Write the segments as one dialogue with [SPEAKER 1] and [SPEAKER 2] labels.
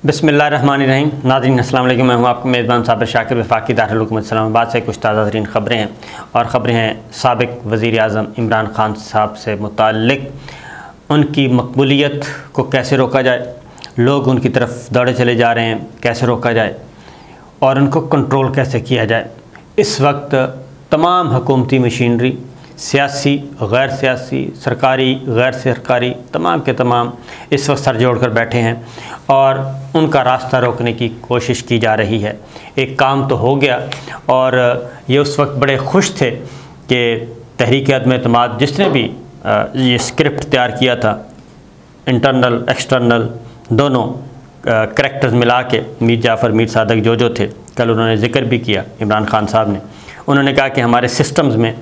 [SPEAKER 1] बिस्मिल्लाहिर्रहमानिर्रहीम। नाज़रीन अस्सलाम वालेकुम। मैं हूँ आपको मेज़बान साबिर शाकिर वफाकी दारुल हुकूमत इस्लामाबाद से। कुछ ताज़ा तरीन ख़बरें हैं और ख़बरें हैं साबिक़ वज़ीर आज़म इमरान ख़ान साहब से मुताल्लिक़। उनकी मकबूलियत को कैसे रोका जाए, लोग उनकी तरफ दौड़े चले जा रहे हैं, कैसे रोका जाए और उनको कंट्रोल कैसे किया जाए। इस वक्त तमाम हुकूमती मशीनरी, सियासी, गैर सियासी, सरकारी, गैर सरकारी, तमाम के तमाम इस वक्त सर जोड़ कर बैठे हैं और उनका रास्ता रोकने की कोशिश की जा रही है। एक काम तो हो गया और ये उस वक्त बड़े खुश थे कि तहरीक अदम एतमाद जिसने भी ये स्क्रिप्ट तैयार किया था, इंटरनल एक्सटर्नल दोनों करैक्टर्स मिला के, मीर जाफ़र, मीर सादक जो थे, कल उन्होंने ज़िक्र भी किया इमरान ख़ान साहब ने। उन्होंने कहा कि हमारे सिस्टम्स में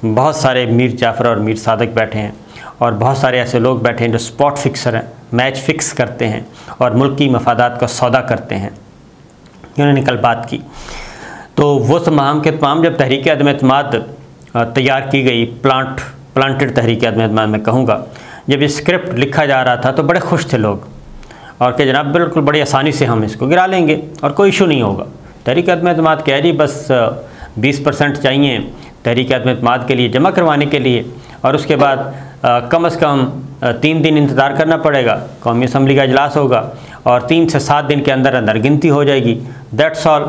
[SPEAKER 1] बहुत सारे मीर जाफ़र और मीर सादक बैठे हैं और बहुत सारे ऐसे लोग बैठे हैं जो स्पॉट फिक्सर हैं, मैच फिक्स करते हैं और मुल्की मफादात का सौदा करते हैं। उन्होंने कल बात की तो वो तमाम के तमाम जब तहरीक अदम एतमाद तैयार की गई, प्लांटेड तहरीक अदम एतमाद मैं कहूँगा, जब ये स्क्रिप्ट लिखा जा रहा था तो बड़े खुश थे लोग और कि जनाब बिल्कुल बड़ी आसानी से हम इसको गिरा लेंगे और कोई इशू नहीं होगा। तहरीक अदम एतमाद कह रही बस 20% चाहिए तहरीक अदम एतमाद के लिए जमा करवाने के लिए और उसके बाद कम से कम 3 दिन इंतज़ार करना पड़ेगा। कौमी असम्बली का इजलास होगा और 3 से 7 दिन के अंदर अंदर गिनती हो जाएगी। That's all.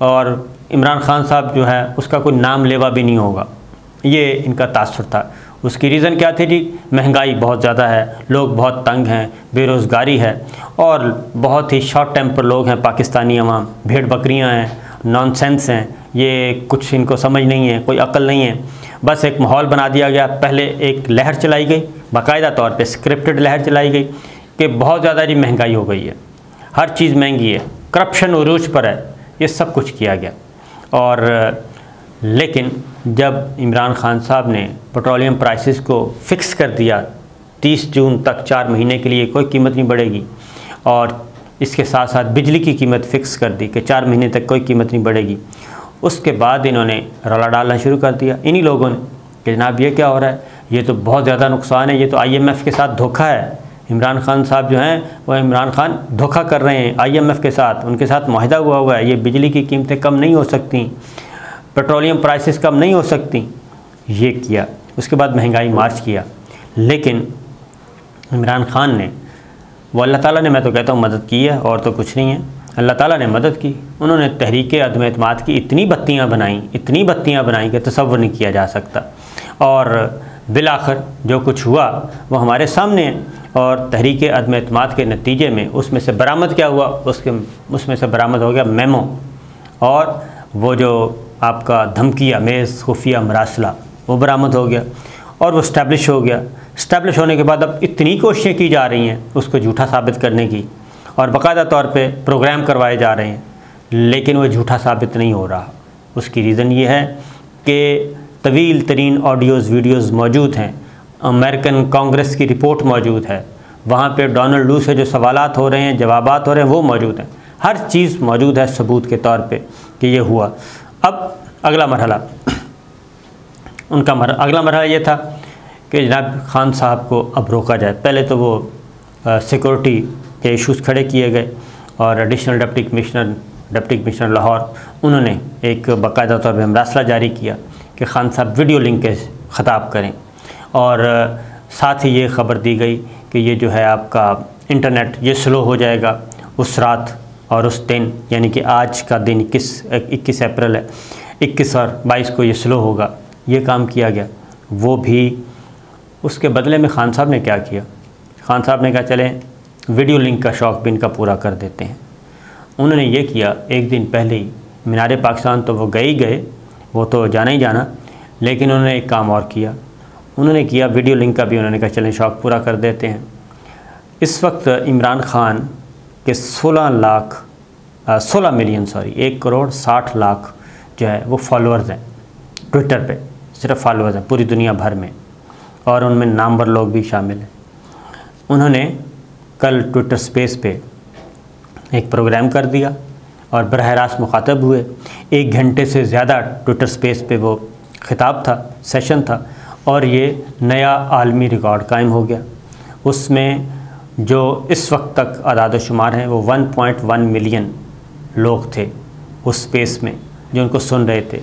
[SPEAKER 1] और इमरान ख़ान साहब जो है उसका कोई नाम लेवा भी नहीं होगा, ये इनका तासुर था। उसकी रीज़न क्या थी जी? महंगाई बहुत ज़्यादा है, लोग बहुत तंग हैं, बेरोज़गारी है और बहुत ही शॉर्ट टेम्पर लोग हैं पाकिस्तानी अवाम, भेड़ बकरियाँ हैं, नॉनसेंस हैं, ये कुछ इनको समझ नहीं है, कोई अक्ल नहीं है। बस एक माहौल बना दिया गया। पहले एक लहर चलाई गई, बाकायदा तौर पे स्क्रिप्टेड लहर चलाई गई कि बहुत ज़्यादा जी महंगाई हो गई है, हर चीज़ महंगी है, करप्शन उरूज पर है, ये सब कुछ किया गया। और लेकिन जब इमरान ख़ान साहब ने पेट्रोलियम प्राइसेस को फ़िक्स कर दिया, 30 जून तक 4 महीने के लिए कोई कीमत नहीं बढ़ेगी और इसके साथ साथ बिजली की कीमत फ़िक्स कर दी कि 4 महीने तक कोई कीमत नहीं बढ़ेगी, उसके बाद इन्होंने रौला डालना शुरू कर दिया इन्हीं लोगों ने कि जनाब ये क्या हो रहा है, ये तो बहुत ज़्यादा नुकसान है, ये तो IMF के साथ धोखा है। इमरान ख़ान साहब जो हैं वो इमरान ख़ान धोखा कर रहे हैं IMF के साथ, उनके साथ मुआहदा हुआ है, ये बिजली की कीमतें कम नहीं हो सकती, पेट्रोलियम प्राइसेस कम नहीं हो सकती, ये किया। उसके बाद महंगाई मार्च किया। लेकिन इमरान ख़ान ने, वो अल्लाह ताला ने, मैं तो कहता हूँ मदद की है और तो कुछ नहीं है, अल्लाह ताला ने मदद की। उन्होंने तहरीक अदम एतमाद की इतनी बत्तियाँ बनाई कि तसव्वुर नहीं किया जा सकता और बिलाखिर जो कुछ हुआ वो हमारे सामने है। और तहरीक अदम एतमाद के नतीजे में उसमें से बरामद क्या हुआ, उसमें से बरामद हो गया मेमो और वो जो आपका धमकी आमेज़ खुफिया मरासला वो बरामद हो गया और वो इस्टेब्लिश हो गया। इस्टेब्लिश होने के बाद अब इतनी कोशिशें की जा रही हैं उसको झूठा साबित करने की और बाकायदा तौर पे प्रोग्राम करवाए जा रहे हैं, लेकिन वो झूठा साबित नहीं हो रहा। उसकी रीज़न ये है कि तवील तरीन ऑडियोज़ वीडियोज़ मौजूद हैं, अमेरिकन कांग्रेस की रिपोर्ट मौजूद है, वहाँ पे डोनाल्ड लू से जो सवालात हो रहे हैं, जवाबात हो रहे हैं, वो मौजूद हैं, हर चीज़ मौजूद है सबूत के तौर पे कि ये हुआ। अब अगला मरहला अगला मरहला ये था कि जनाब ख़ान साहब को अब रोका जाए। पहले तो वो सिक्योरिटी के इश्यूज़ खड़े किए गए और एडिशनल डिप्टी कमिश्नर लाहौर, उन्होंने एक बाकायदा तौर पर मरासला जारी किया कि ख़ान साहब वीडियो लिंक के ख़िताब करें और साथ ही ये ख़बर दी गई कि ये जो है आपका इंटरनेट ये स्लो हो जाएगा उस रात और उस दिन, यानी कि आज का दिन 21 अप्रैल है, 21 और 22 को ये स्लो होगा। ये काम किया गया। वो भी उसके बदले में ख़ान साहब ने क्या किया, ख़ान साहब ने कहा चलें वीडियो लिंक का शौक़ भी इनका पूरा कर देते हैं। उन्होंने ये किया, एक दिन पहले ही मीनार पाकिस्तान तो वो गए, वो तो जाना ही जाना, लेकिन उन्होंने एक काम और किया, उन्होंने किया वीडियो लिंक का भी उन्होंने कहा चलें शौक़ पूरा कर देते हैं। इस वक्त इमरान ख़ान के 16 मिलियन 1 करोड़ 60 लाख जो है वो फॉलोअर्स हैं ट्विटर पे, सिर्फ फॉलोअर्स हैं पूरी दुनिया भर में और उनमें नामवर लोग भी शामिल हैं। उन्होंने कल ट्विटर स्पेस पे एक प्रोग्राम कर दिया और बरह रास्त मुखातब हुए। 1 घंटे से ज़्यादा ट्विटर स्पेस पे वो ख़िताब था, सेशन था और ये नया आलमी रिकॉर्ड कायम हो गया। उसमें जो इस वक्त तक आदाद-ओ-शुमार हैं वो 1.1 मिलियन लोग थे उस स्पेस में जो उनको सुन रहे थे।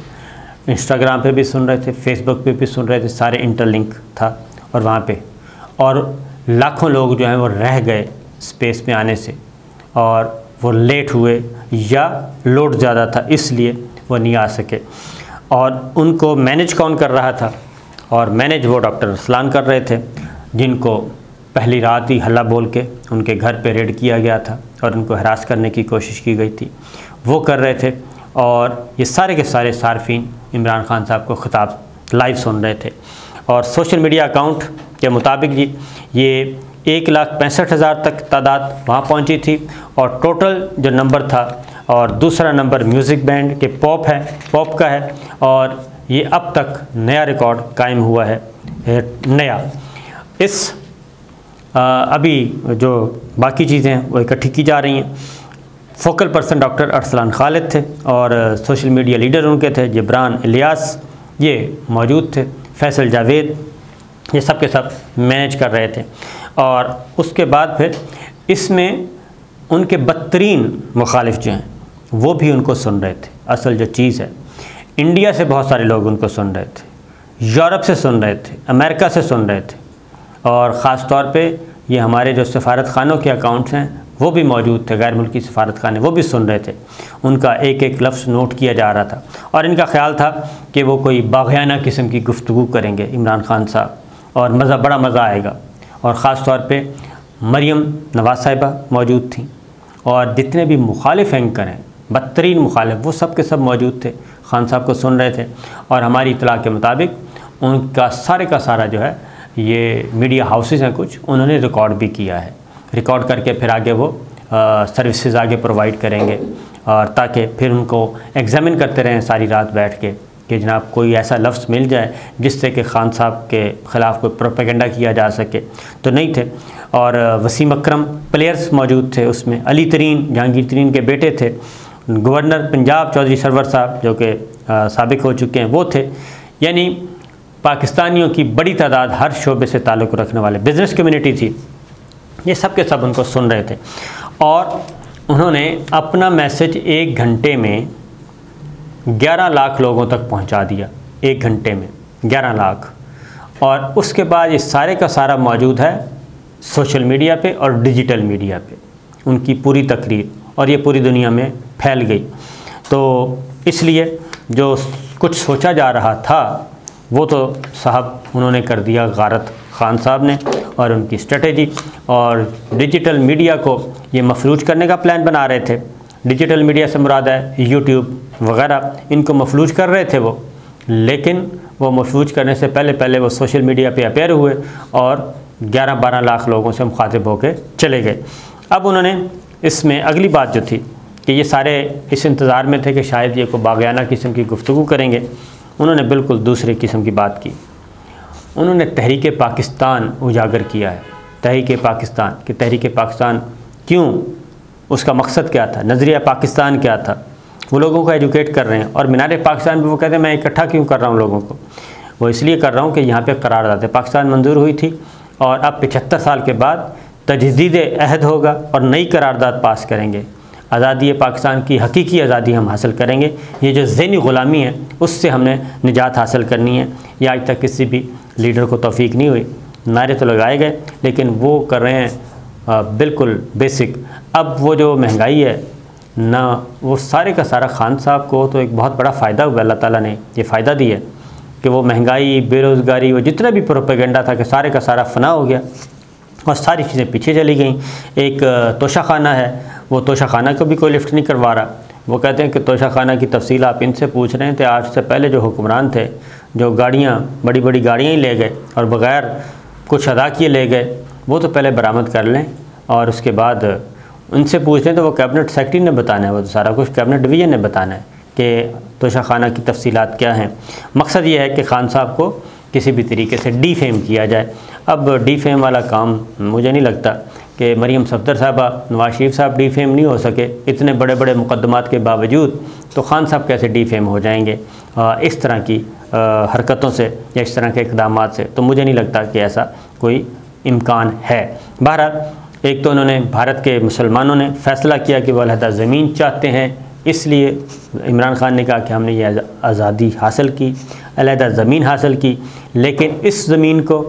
[SPEAKER 1] इंस्टाग्राम पे भी सुन रहे थे, फेसबुक पे भी सुन रहे थे, सारे इंटरलिंक था और वहाँ पे, और लाखों लोग जो हैं वो रह गए स्पेस में आने से, और वो लेट हुए या लोड ज़्यादा था इसलिए वो नहीं आ सके। और उनको मैनेज कौन कर रहा था? और मैनेज वो डॉक्टर अरसलान कर रहे थे, जिनको पहली रात ही हल्ला बोल के उनके घर पे रेड किया गया था और उनको हरास करने की कोशिश की गई थी, वो कर रहे थे। और ये सारे के सारे सार्फिन इमरान खान साहब को ख़िताब लाइव सुन रहे थे। और सोशल मीडिया अकाउंट के मुताबिक जी ये 1,65,000 तक तादाद वहाँ पहुँची थी, और टोटल जो नंबर था, और दूसरा नंबर म्यूज़िक बैंड के पॉप का है, और ये अब तक नया रिकॉर्ड कायम हुआ है नया। इस अभी जो बाकी चीज़ें हैं वो इकट्ठी की जा रही हैं। Focal person doctor Arsalan Khalid थे, और सोशल मीडिया लीडर उनके थे जिब्रान इलियास, ये मौजूद थे, फैसल जावेद, ये सब के सब मैनेज कर रहे थे। और उसके बाद फिर इसमें उनके बदतरीन मुखालिफ जो हैं वो भी उनको सुन रहे थे। असल जो चीज़ है, इंडिया से बहुत सारे लोग उनको सुन रहे थे, यूरोप से सुन रहे थे, अमेरिका से सुन रहे थे, और ख़ास तौर पे ये हमारे जो सफ़ारत खानों के अकाउंट्स हैं वो भी मौजूद थे, गैर मुल्की सफ़ारत खाने, वो भी सुन रहे थे। उनका एक एक लफ्ज़ नोट किया जा रहा था, और इनका ख़्याल था कि वो कोई बाग़ियाना किस्म की गुफ्तगू करेंगे इमरान खान साहब, और बड़ा मज़ा आएगा। और ख़ास तौर पे मरियम नवाज़ साहिबा मौजूद थी, और जितने भी मुखालिफ एंकर हैं, बदतरीन मुखालिफ, वो सब के सब मौजूद थे, खान साहब को सुन रहे थे। और हमारी इतला के मुताबिक उनका सारे का सारा जो है, ये मीडिया हाउसेस हैं कुछ, उन्होंने रिकॉर्ड भी किया है, रिकॉर्ड करके फिर आगे वो सर्विसेज आगे प्रोवाइड करेंगे, और ताकि फिर उनको एग्ज़ामिन करते रहें सारी रात बैठ के कि जनाब कोई ऐसा लफ्ज़ मिल जाए जिससे कि खान साहब के ख़िलाफ़ कोई प्रोपेगेंडा किया जा सके। तो नहीं थे। और वसीम अकरम प्लेयर्स मौजूद थे उसमें, अली तरीन, जहांगीर तरीन के बेटे थे, गवर्नर पंजाब चौधरी सरवर साहब जो कि साबिक हो चुके हैं वो थे। यानी पाकिस्तानियों की बड़ी तादाद, हर शोबे से ताल्लुक़ रखने वाले, बिज़नेस कम्युनिटी थी, ये सब के सब उनको सुन रहे थे। और उन्होंने अपना मैसेज 1 घंटे में 11 लाख लोगों तक पहुंचा दिया, 1 घंटे में 11 लाख। और उसके बाद ये सारे का सारा मौजूद है सोशल मीडिया पे और डिजिटल मीडिया पे, उनकी पूरी तकरीर, और ये पूरी दुनिया में फैल गई। तो इसलिए जो कुछ सोचा जा रहा था वो तो साहब उन्होंने कर दिया गारत खान साहब ने और उनकी स्ट्रेटेजी। और डिजिटल मीडिया को ये मफलूज करने का प्लान बना रहे थे। डिजिटल मीडिया से मुराद है यूट्यूब वगैरह, इनको मफलूज कर रहे थे वो, लेकिन वो मफलूज करने से पहले वो सोशल मीडिया पे अपेयर हुए और 11-12 लाख लोगों से मुखातिब होकर चले गए। अब उन्होंने इसमें अगली बात जो थी कि ये सारे इस इंतज़ार में थे कि शायद ये कोई बाग़ियाना किस्म की गुफ्तगू करेंगे, उन्होंने बिल्कुल दूसरे किस्म की बात की। उन्होंने तहरीक पाकिस्तान उजागर किया है। तहरीक पाकिस्तान कि तहरीक पाकिस्तान क्यों, उसका मकसद क्या था, नज़रिया पाकिस्तान क्या था, वो लोगों को एजुकेट कर रहे हैं। और मीनार पाकिस्तान पे वो कहते हैं मैं इकट्ठा क्यों कर रहा हूँ लोगों को, वो इसलिए कर रहा हूँ कि यहाँ पे करारदाद पाकिस्तान मंजूर हुई थी और अब 75 साल के बाद तजदीद अहद होगा और नई करारदाद पास करेंगे। आज़ादी पाकिस्तान की हकीकी आज़ादी हम हासिल करेंगे। ये जो ज़हनी ग़ुलामी है उससे हमने निजात हासिल करनी है। ये आज तक किसी भी लीडर को तौफीक नहीं हुई। नारे तो लगाए गए लेकिन वो कर रहे हैं बिल्कुल बेसिक। अब वो जो महंगाई है ना, वो सारे का सारा खान साहब को तो एक बहुत बड़ा फ़ायदा हुआ, अल्लाह ताला ने ये फ़ायदा दिया कि वो महंगाई, बेरोज़गारी, वो जितना भी प्रोपेगेंडा था कि सारे का सारा फना हो गया और सारी चीज़ें पीछे चली गई। एक तोशा खाना है, वो तोशा खाना को भी कोई लिफ्ट नहीं करवा रहा। वो कहते हैं कि तोशा खाना की तफसील आप इनसे पूछ रहे हैं, तो आज से पहले जो हुक्मरान थे जो गाड़ियाँ, बड़ी बड़ी गाड़ियाँ ही ले गए और बग़ैर कुछ अदा किए ले गए, वो तो पहले बरामद कर लें और उसके बाद उनसे पूछ लें। तो वो कैबिनेट सेक्रेटरी ने बताना है, वो तो सारा कुछ कैबिनेट डिवीज़न ने बताना है कि तोशा खाना की तफसीलात क्या हैं। मकसद ये है कि खान साहब को किसी भी तरीके से डीफेम किया जाए। अब डीफेम वाला काम मुझे नहीं लगता कि मरियम सफदर साहबा, नवाज शरीफ साहब डीफेम नहीं हो सके इतने बड़े बड़े मुकदमात के बावजूद, तो खान साहब कैसे डीफेम हो जाएंगे इस तरह की हरकतों से या इस तरह के इक़दामात से। तो मुझे नहीं लगता कि ऐसा कोई इम्कान है। बहरहाल एक तो उन्होंने भारत के मुसलमानों ने फ़ैसला किया कि वो अलहदा ज़मीन चाहते हैं, इसलिए इमरान खान ने कहा कि हमने ये आज़ादी हासिल की, अलहदा ज़मीन हासिल की, लेकिन इस ज़मीन को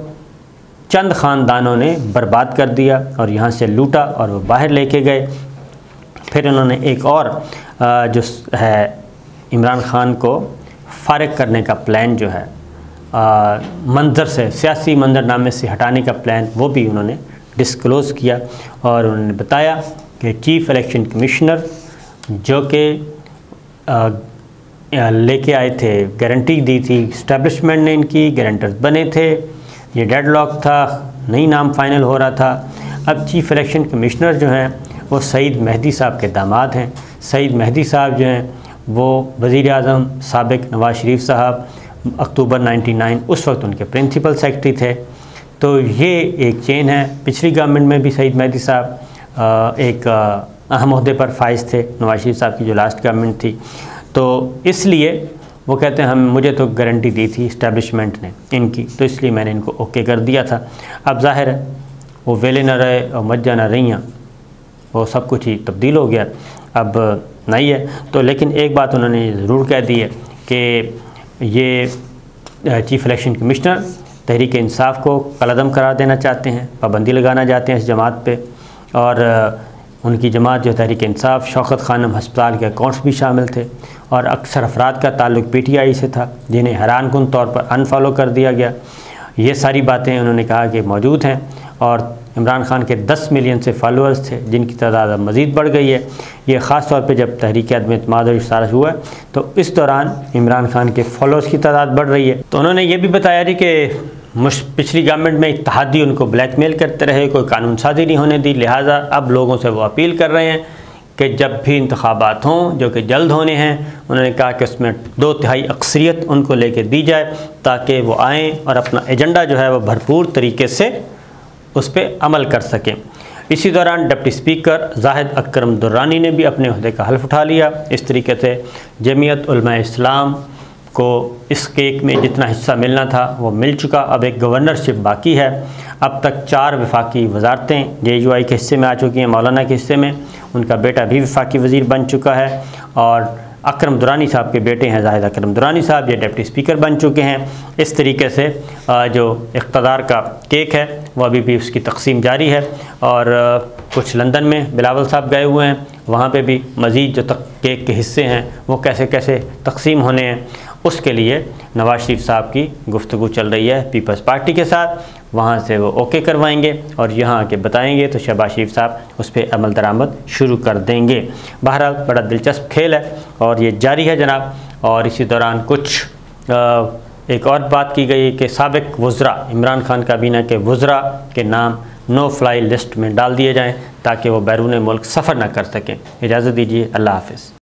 [SPEAKER 1] चंद ख़ानदानों ने बर्बाद कर दिया और यहाँ से लूटा और वो बाहर लेके गए। फिर उन्होंने एक और जो है इमरान खान को फ़ारिग करने का प्लान जो है मंजर से, सियासी मंजरनामे से हटाने का प्लान, वो भी उन्होंने डिस्क्लोज़ किया। और उन्होंने बताया कि चीफ़ इलेक्शन कमिश्नर जो कि लेके आए थे, गारंटी दी थी इस्टेब्लिशमेंट ने, इनकी गारंटर्स बने थे, ये डेडलॉक था, नहीं नाम फाइनल हो रहा था। अब चीफ़ इलेक्शन कमिश्नर जो हैं वो सईद मेहदी साहब के दामाद हैं। सईद मेहदी साहब जो हैं वो वज़ीर आज़म साबिक़ नवाज़ शरीफ साहब अक्टूबर 99 उस वक्त उनके प्रिंसिपल सेक्रेटरी थे। तो ये एक चेन है। पिछली गवर्नमेंट में भी सईद मेहदी साहब एक अहम ओहदे पर फाइज थे, नवाज़ शरीफ साहब की जो लास्ट गवर्नमेंट थी। तो इसलिए वो कहते हैं मुझे तो गारंटी दी थी इस्टेब्लिशमेंट ने इनकी, तो इसलिए मैंने इनको ओके कर दिया था। अब ज़ाहिर है वो वेले न रहे और मज्जा न रहियाँ, वो सब कुछ ही तब्दील हो गया, अब नहीं है। तो लेकिन एक बात उन्होंने ज़रूर कह दी है कि ये chief election commissioner Tehreek Insaf को कलअदम करार देना चाहते हैं, पाबंदी लगाना चाहते हैं इस जमात पे। और उनकी जमात जो तहरीक इंसाफ, शौकत खानम हस्पताल के अकाउंट्स भी शामिल थे और अक्सर अफराद का ताल्लुक़ PTI से था जिन्हें हैरानकुन तौर पर अनफॉलो कर दिया गया। ये सारी बातें उन्होंने कहा कि मौजूद हैं। और इमरान खान के 10 मिलियन से फॉलोअर्स थे जिनकी तादाद अब मज़ीद बढ़ गई है। ये ख़ास तौर पे जब तहरीक अदम इत्माद और इश्तार हुआ तो इस दौरान इमरान खान के फॉलोअर्स की तादाद बढ़ रही है। तो उन्होंने ये भी बताया जी कि पिछली गवर्नमेंट में इत्तेहादी उनको ब्लैकमेल करते रहे, कोई कानून साज़ी नहीं होने दी, लिहाजा अब लोगों से वो अपील कर रहे हैं कि जब भी इंतखाबात हों जो कि जल्द होने हैं, उन्होंने कहा कि उसमें 2/3 अक्सरियत उनको लेके दी जाए ताकि वो आएँ और अपना एजेंडा जो है वो भरपूर तरीके से उस पर अमल कर सकें। इसी दौरान डिप्टी स्पीकर जाहिद अकरम दुर्रानी ने भी अपने ओहदे का हल्फ उठा लिया। इस तरीके से जमीयत उलमा इस्लाम को इस केक में जितना हिस्सा मिलना था वो मिल चुका, अब एक गवर्नरशिप बाकी है। अब तक 4 वफाकी वजारतें JUI के हिस्से में आ चुकी हैं, मौलाना के हिस्से में उनका बेटा भी वफाकी वज़ीर बन चुका है और अकरम दुरानी साहब के बेटे हैं जाहिद अकरम दुरानी साहब, ये डिप्टी स्पीकर बन चुके हैं। इस तरीके से जो इक़्तिदार का केक है वो अभी भी उसकी तकसीम जारी है। और कुछ लंदन में बिलावल साहब गए हुए हैं, वहाँ पे भी मज़ीद जो केक के हिस्से हैं वो कैसे कैसे तकसीम होने हैं उसके लिए नवाज़ शरीफ साहब की गुफ्तगू चल रही है पीपल्स पार्टी के साथ। वहाँ से वो ओके करवाएंगे और यहाँ आके बताएंगे तो शहबाज शरीफ साहब उस पर अमल दरामद शुरू कर देंगे। बहरहाल बड़ा दिलचस्प खेल है और ये जारी है जनाब। और इसी दौरान कुछ एक और बात की गई कि साबिक़ वज़रा, इमरान खान काबीना के वज़रा के नाम नो फ्लाई लिस्ट में डाल दिए जाएँ ताकि वो बैरून मुल्क सफ़र ना कर सकें। इजाज़त दीजिए, अल्लाह हाफ़िज़।